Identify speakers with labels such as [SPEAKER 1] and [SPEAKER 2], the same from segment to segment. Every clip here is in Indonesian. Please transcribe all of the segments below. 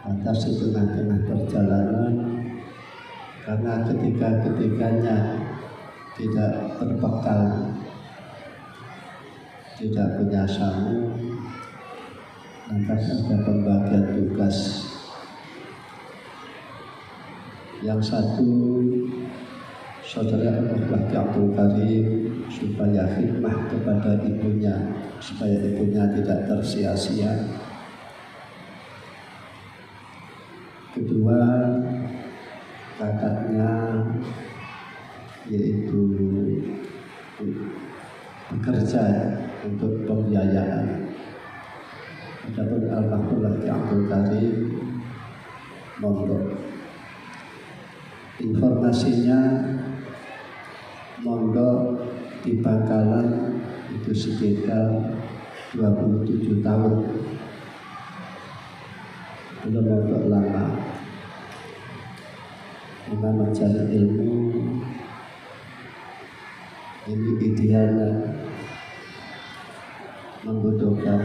[SPEAKER 1] atas di tengah-tengah perjalanan, karena ketiganya tidak berbekal, tidak punya sangu, lantas ada pembagian tugas. Yang satu, saudara Al-Bahti Abdul Karim, supaya khidmah kepada ibunya, supaya ibunya tidak tersia-sia. Kedua, kakaknya yaitu bekerja untuk pembiayaan. Adapun Al-Bahti Abdul Karim mondok. Informasinya mondok di Bangkalan itu sekitar 27 tahun. Belum mondok lama. Karena mencari ilmu ini idealnya membutuhkan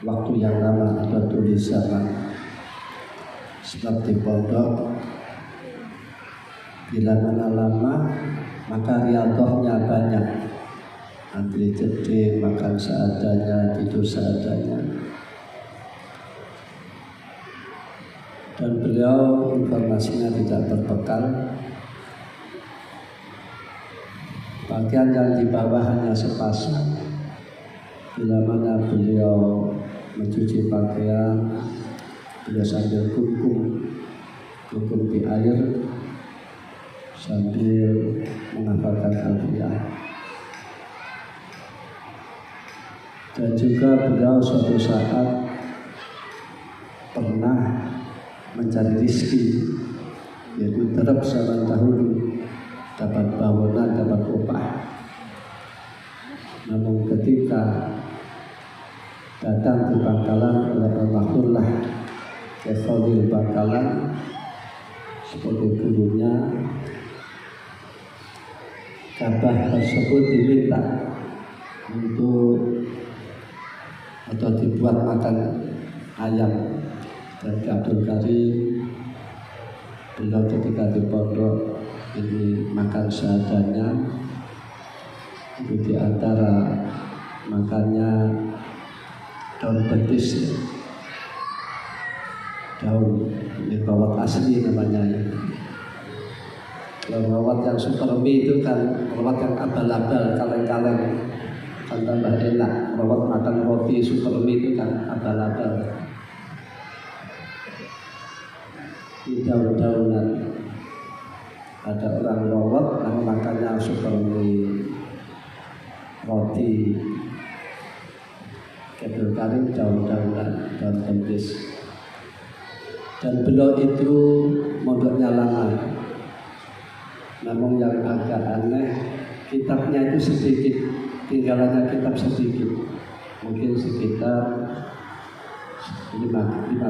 [SPEAKER 1] waktu yang lama atau tulisan. Sebab di pondok bila mana lama maka riyadhahnya banyak, antri jeding, makan seadanya, tidur seadanya. Dan beliau informasinya tidak berbekal. Pakaian yang di bawah hanya sepasang. Bila mana beliau mencuci pakaian, beliau sambil kungkum di air, sambil menghafalkan Al-Qur'an. Dan juga beliau suatu saat pernah mencari rizki, yaitu terap zaman dahulu, dapat bawonan, dapat upah. Namun ketika datang ke Bangkalan oleh Almarhumlah Fadil Bangkalan sebagai gurunya, Kabah tersebut diminta untuk atau dibuat makan ayam. Dan Abdul Karim beliau ketika di pondok ini makan seadanya. Itu di antara makannya daun betis, daun ini bawat asli namanya. Kalau rawat yang super mie itu kan rawat yang abal-abal, kaleng-kaleng, kan tambah enak. Rawat makan roti super mie itu kan abal-abal. Di daun-daunan ada orang rawat yang makannya super mie, roti. Abdul Karim daun-daunan, daun betis. Dan beliau itu mondoknya lama. Namun yang agak aneh, kitabnya itu sedikit, tinggalannya kitab sedikit, mungkin sekitar 5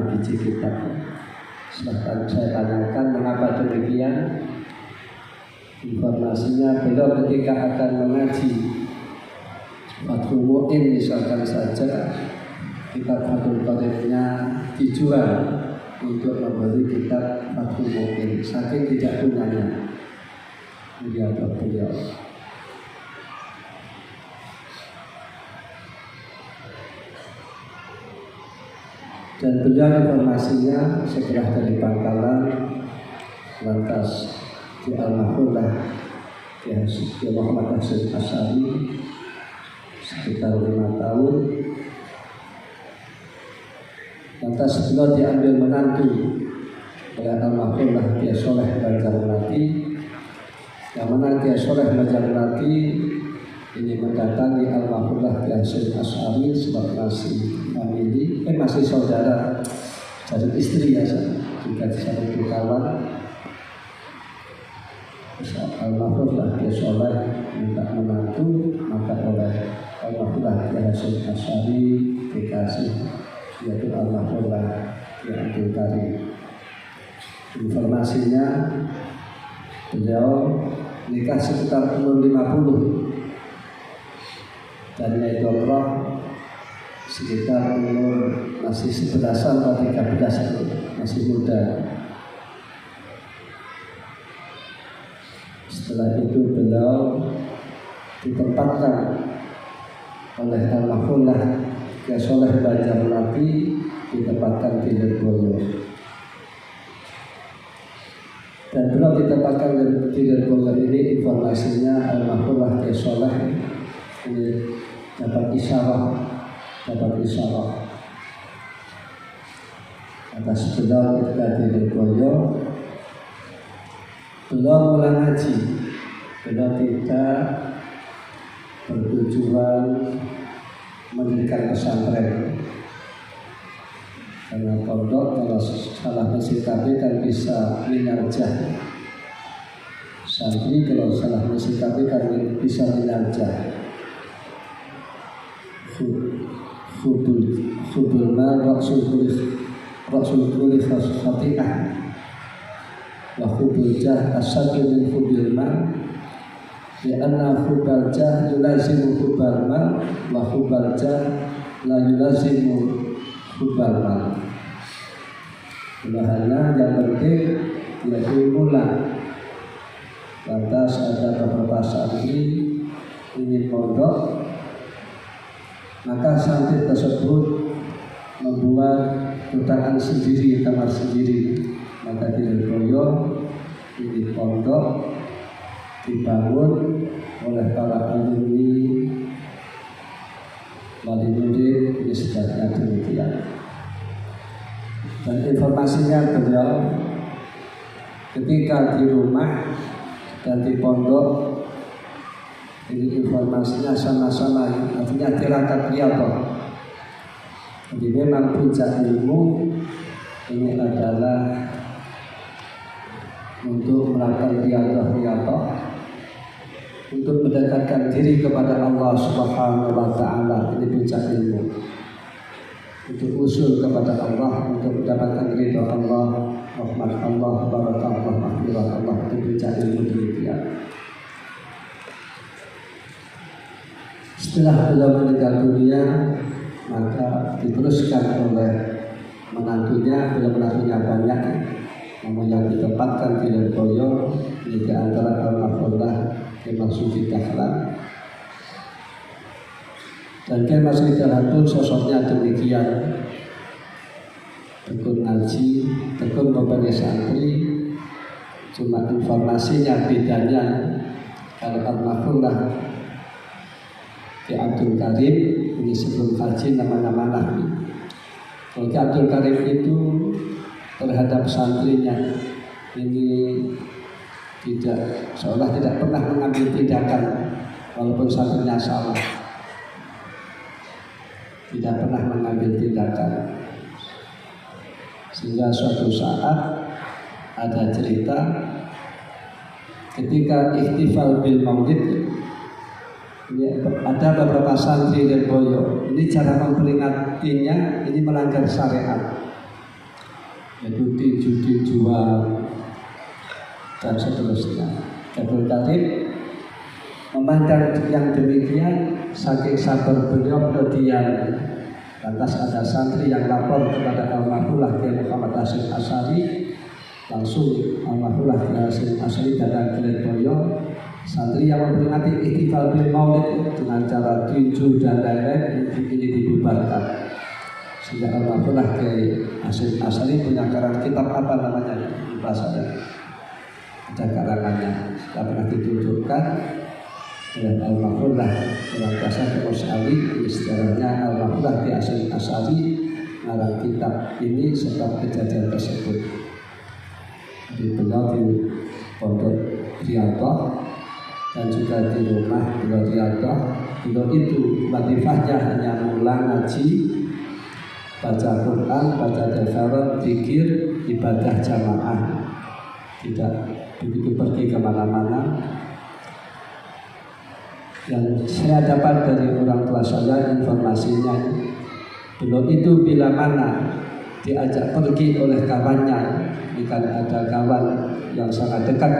[SPEAKER 1] biji kitab. Bahkan saya tanyakan mengapa demikian. Informasinya beliau ketika akan mengaji Fathul Mu'in misalkan saja, kitab Fathul Qadirnya dijual untuk membeli kitab Fathul Mu'in, saking tidak punyanya. Lihat beliau. Dan beliau informasinya setelah dari Bangkalan lantas di Almarhumlah Ki Muhammad Hasyim Asy'ari sekitar 5 tahun. Lantas beliau diambil menantu oleh Almarhumlah Ki Soleh Banjarnegara. Yang mana Ki Soleh Banjarnegara ini mendatangi Almarhumlah Ki Hasyim Asy'ari sebab masih saudara dari istri ya, juga satu kawan. Almarhumlah Ki Soleh minta menantu, maka oleh Almarhumlah Ki Hasyim Asy'ari dikasih, yaitu Almarhumlah Ki Abdul Karim. Informasinya beliau nikah sekitar umur 50 dan Nyai Dobro sekitar umur masih 11-an atau 13, masih muda. Setelah itu beliau ditempatkan oleh almarhumlah Kiai Soleh Banjarmasin, ditempatkan di Lirboyo. Dan beliau ditempatkan di Lirboyo ini, informasinya almarhumlah Kiai Soleh ini dapat isyarah atas beliau ketika di Lirboyo. Beliau mulai ngaji, beliau tidak bertujuan mendirikan pesantren, karena pondok kalau salah mensikapi kan bisa minarjah, santri kalau salah mensikapi kan bisa minarjah. Hubul mal rasul kulli khati'ah wa hubul jah asadu min hubil mal, lianna hubal jah yulazimu hubal mal wa hubal jah la yulazimu hubal mal. Bahana yang penting yaitu mula. Lantas ada beberapa santri ingin pondok, maka santri tersebut membuat kotaan sendiri, kamar sendiri. Maka di Lirboyo ini pondok dibangun oleh para alumni wali murid, ini sebabnya demikian. Dan informasinya beliau ketika di rumah dan di pondok ini informasinya sama-sama, artinya tirakat riyadhah. Jadi memang puncak ilmu ini adalah untuk melakukan riyadhah, untuk mendekatkan diri kepada Allah Subhanahu wa Ta'ala. Ini puncak ilmu, untuk usul kepada Allah, untuk mendapatkan ridha Allah, rahmat Allah, barakah Allah, maghfirah Allah. Itu puncak ilmu demikian. Setelah beliau meninggal dunia, maka diteruskan oleh menantunya. Beliau menantunya banyak, namun yang ditempatkan di Lirboyo ini di antara almarhumlah Kiai Marsudi Dahlan. Dan Kiai Marsudi Dahlan pun sosoknya demikian, tekun ngaji, tekun memberi santri. Cuma informasinya bedanya, kalau almarhumlah Kiai Abdul Karim ini sebelum haji namanya Manahi. Kalau Kiai Abdul Karim itu terhadap santrinya ini seolah tidak pernah mengambil tindakan, walaupun santrinya salah, tidak pernah mengambil tindakan. Sehingga suatu saat ada cerita ketika ihtifal bil maulid, ada beberapa santri Lirboyo, ini cara memperingatinya ini melanggar syariat, yaitu tinju-tinjuan dan seterusnya. Abdul Karim memandang yang demikian, saking sabar beliau diam. Lantas ada santri yang lapor kepada almarhumlah Kiai Muhammad Hasyim Asy'ari. Langsung almarhumlah Kiai Hasyim Asy'ari datang ke Lirboyo. Santri yang memperingati ihtifal bil maulid dengan cara tinju dan lain-lain ini dibubarkan. Sehingga almarhumlah Kiai Hasyim Asy'ari punya karang kitab, apa namanya, lupa saya, ada karangannya, tidak pernah ditunjukkan oleh almarhumlah dalam bahasa Al-Asy'ari. Istilahnya almarhumlah Kiai Hasyim Asy'ari ngarang kitab ini sebab kejadian tersebut. Di beliau di pondok riyadhah dan juga di rumah beliau riyadhah. Beliau itu latifahnya hanya ngulang ngaji, baca Quran, baca tafsir, zikir, ibadah jamaah, tidak begitu pergi kemana-mana. Yang saya dapat dari orang tua saya informasinya, beliau itu bila mana diajak pergi oleh kawannya, jika ada kawan yang sangat dekat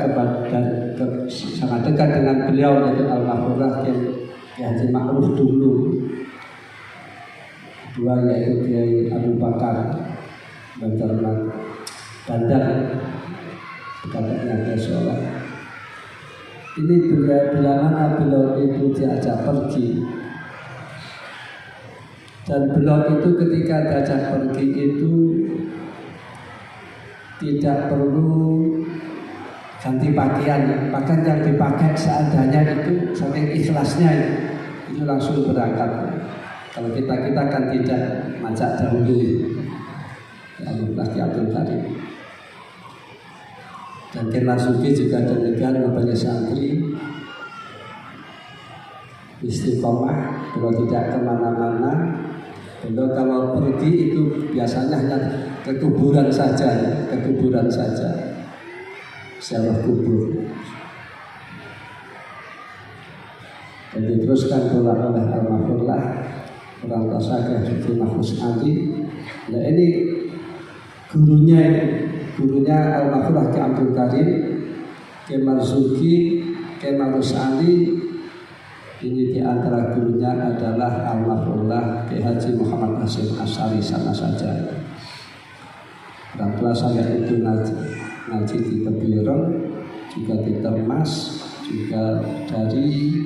[SPEAKER 1] dengan beliau, yaitu almarhumlah Kiai Haji Ma'ruf dulu. dua yaitu Kiai Abu Bakar Banjarman Bandar katanya Kiai Soleh. Ini bila mana beliau itu diajak pergi, dan beliau itu ketika diajak pergi itu tidak perlu ganti pakaian, bahkan yang dipakai seadanya itu saking ikhlasnya itu langsung berangkat. Kalau kita kan tidak macak dahulu ya lagi Abdul Karim. Dan Kiai Sugi juga demikian kepada santri istiqomah, kalau tidak kemana-mana. Beliau kalau pergi itu biasanya hanya ke kuburan saja, ziarah kubur. Dan diteruskan pula oleh almarhumlah orang tua saya Syekh Mahfuz Ali. Nah ini gurunya almarhumlah Ki Abdul Karim, Ki Marzuki, Ki Mahfuz Ali. Ini di antara gurunya adalah almarhumlah Ki Haji Muhammad Hasyim Asy'ari sama saja. Orang tua saya itu ngaji di Tebiron, juga di Termas, juga dari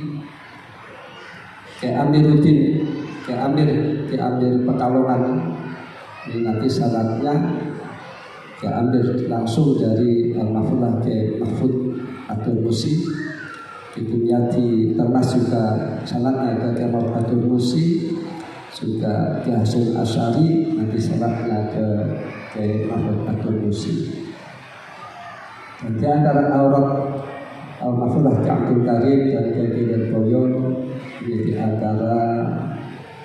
[SPEAKER 1] Ki Amiruddin, Ki Amir Pekalongan. Ini nanti syaratnya Ki Amir langsung dari almarhumlah Ki Mahfud Abdul Musi. Itunya di Termas juga syaratnya ke Ki Abdul Musi, juga Ki Hasyim Asy'ari, nanti syaratnya ke Ki Mahfud Abdul Musi. Dan di antara aurat almarhumlah Ki Abdul Karim dan Ki Boyo, ini di antara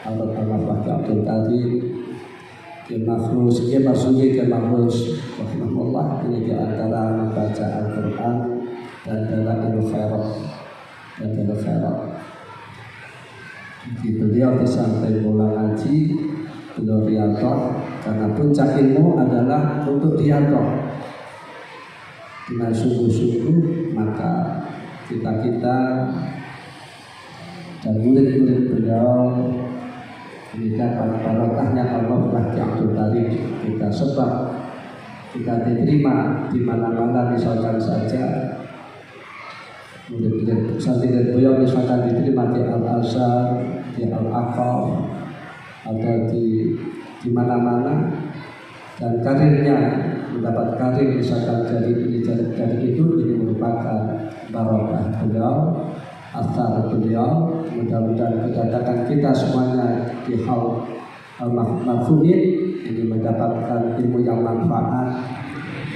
[SPEAKER 1] aurat almarhumlah Ki Abdul Karim, Ki Mahfuz, Ki Marzuki, Ki Mahfuz rahimahullah. Ini di antara membaca Al-Quran dan Dalailul Khairat. Jadi beliau di samping mula ngaji, beliau riyadhah, karena puncak ilmu adalah untuk riyadhah. Dengan sungguh-sungguh maka kita dan murid-murid beliau ini dapat barokahnya Allah Ki Abdul Karim kita, sebab kita diterima di mana-mana. Misalkan saja murid-murid santri beliau misalkan diterima di Al-Azhar, di Al-Aqaf, atau di mana-mana, dan karirnya mendapat karir misalkan dari itu, ini merupakan barokah beliau, asar beliau. Mudah-mudahan kedatangan kita semuanya di hal al-mahfumin ini mendapatkan ilmu yang manfaat,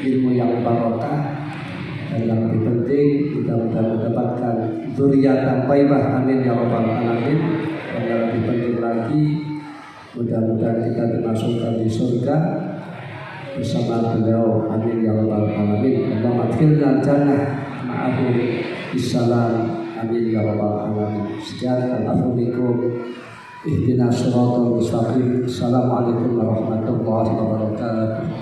[SPEAKER 1] ilmu yang barokah, dan yang lebih penting mudah-mudahan mendapatkan dzurriyyatan thayyibah, amin ya rabbal alamin. Dan yang lebih penting lagi mudah-mudahan kita dimasukkan di surga bersama beliau, amin ya rabbal alamin. Allahumma adkhilna jannah ma'ahu bisalam, amin ya rabbal alamin. Sekian, alhamdulillah, ihdinas siratal mustaqim. Assalamualaikum warahmatullahi wabarakatuh.